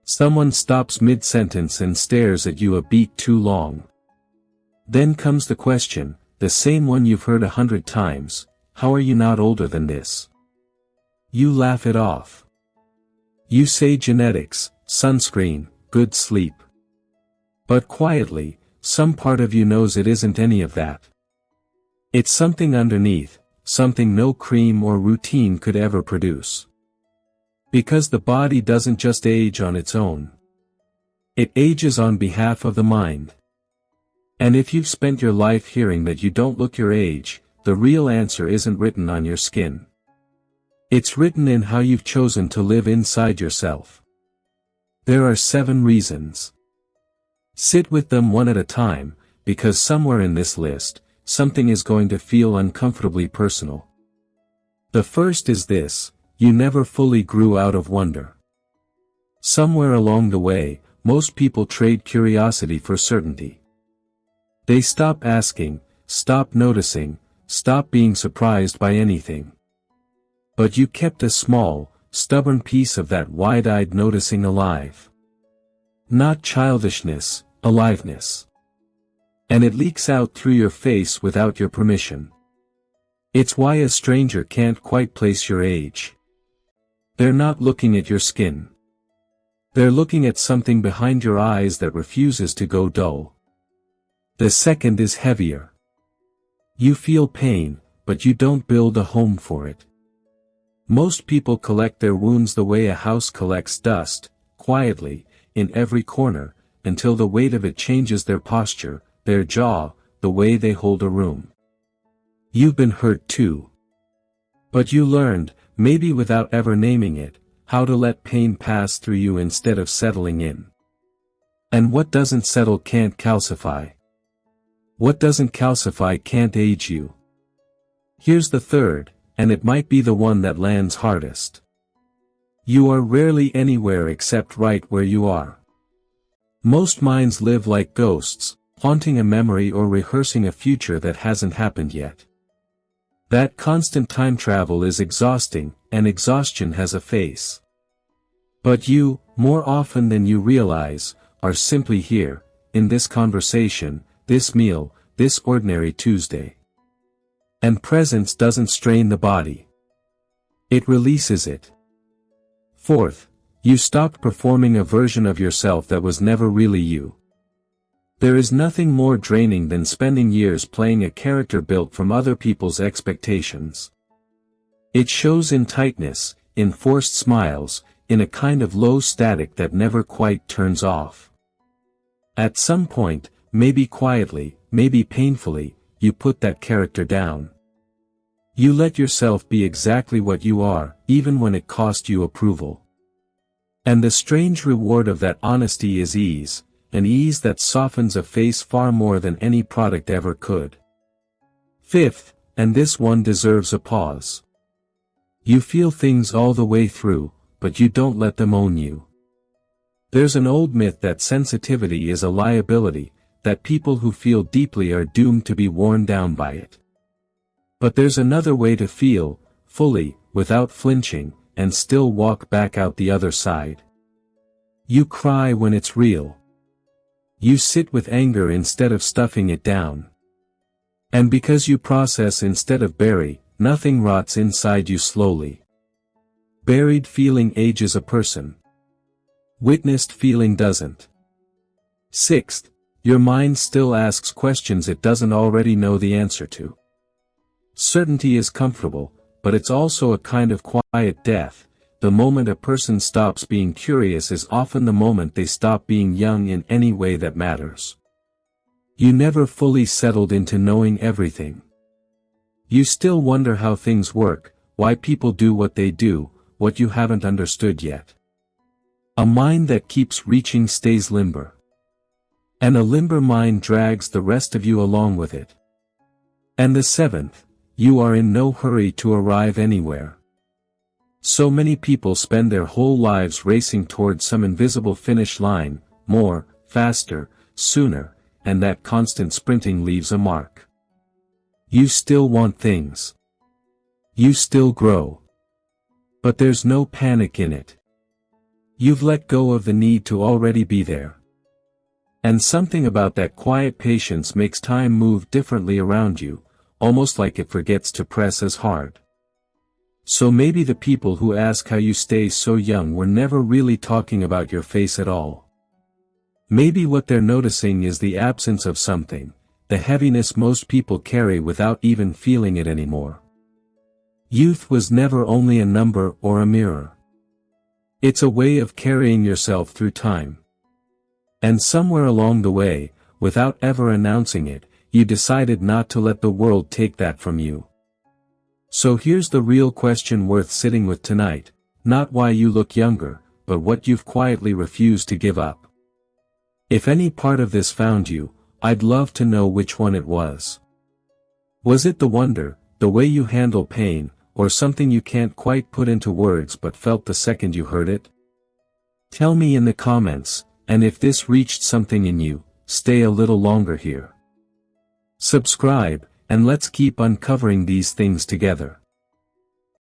Someone stops mid-sentence and stares at you a beat too long. Then comes the question, the same one you've heard 100 times, how are you not older than this? You laugh it off. You say genetics, sunscreen, good sleep. But quietly, some part of you knows it isn't any of that. It's something underneath, something no cream or routine could ever produce. Because the body doesn't just age on its own. It ages on behalf of the mind. And if you've spent your life hearing that you don't look your age, the real answer isn't written on your skin. It's written in how you've chosen to live inside yourself. There are 7 reasons. Sit with them one at a time, because somewhere in this list, something is going to feel uncomfortably personal. The first is this: you never fully grew out of wonder. Somewhere along the way, most people trade curiosity for certainty. They stop asking, stop noticing, stop being surprised by anything. But you kept a small, stubborn piece of that wide-eyed noticing alive. Not childishness, aliveness. And it leaks out through your face without your permission. It's why a stranger can't quite place your age. They're not looking at your skin. They're looking at something behind your eyes that refuses to go dull. The second is heavier. You feel pain, but you don't build a home for it. Most people collect their wounds the way a house collects dust, quietly, in every corner, until the weight of it changes their posture, their jaw, the way they hold a room. You've been hurt too. But you learned, maybe without ever naming it, how to let pain pass through you instead of settling in. And what doesn't settle can't calcify. What doesn't calcify can't age you. Here's the third, and it might be the one that lands hardest. You are rarely anywhere except right where you are. Most minds live like ghosts, haunting a memory or rehearsing a future that hasn't happened yet. That constant time travel is exhausting, and exhaustion has a face. But you, more often than you realize, are simply here, in this conversation, this meal, this ordinary Tuesday. And presence doesn't strain the body. It releases it. Fourth, you stopped performing a version of yourself that was never really you. There is nothing more draining than spending years playing a character built from other people's expectations. It shows in tightness, in forced smiles, in a kind of low static that never quite turns off. At some point, maybe quietly, maybe painfully, you put that character down. You let yourself be exactly what you are, even when it cost you approval. And the strange reward of that honesty is ease, an ease that softens a face far more than any product ever could. Fifth, and this one deserves a pause. You feel things all the way through, but you don't let them own you. There's an old myth that sensitivity is a liability, that people who feel deeply are doomed to be worn down by it. But there's another way to feel, fully, without flinching, and still walk back out the other side. You cry when it's real. You sit with anger instead of stuffing it down. And because you process instead of bury, nothing rots inside you slowly. Buried feeling ages a person. Witnessed feeling doesn't. Sixth, your mind still asks questions it doesn't already know the answer to. Certainty is comfortable, but it's also a kind of quiet death. The moment a person stops being curious is often the moment they stop being young in any way that matters. You never fully settled into knowing everything. You still wonder how things work, why people do what they do, what you haven't understood yet. A mind that keeps reaching stays limber. And a limber mind drags the rest of you along with it. And the seventh, you are in no hurry to arrive anywhere. So many people spend their whole lives racing towards some invisible finish line, more, faster, sooner, and that constant sprinting leaves a mark. You still want things. You still grow. But there's no panic in it. You've let go of the need to already be there. And something about that quiet patience makes time move differently around you, almost like it forgets to press as hard. So maybe the people who ask how you stay so young were never really talking about your face at all. Maybe what they're noticing is the absence of something, the heaviness most people carry without even feeling it anymore. Youth was never only a number or a mirror. It's a way of carrying yourself through time. And somewhere along the way, without ever announcing it, you decided not to let the world take that from you. So here's the real question worth sitting with tonight, not why you look younger, but what you've quietly refused to give up. If any part of this found you, I'd love to know which one it was. Was it the wonder, the way you handle pain, or something you can't quite put into words but felt the second you heard it? Tell me in the comments, and if this reached something in you, stay a little longer here. Subscribe, and let's keep uncovering these things together.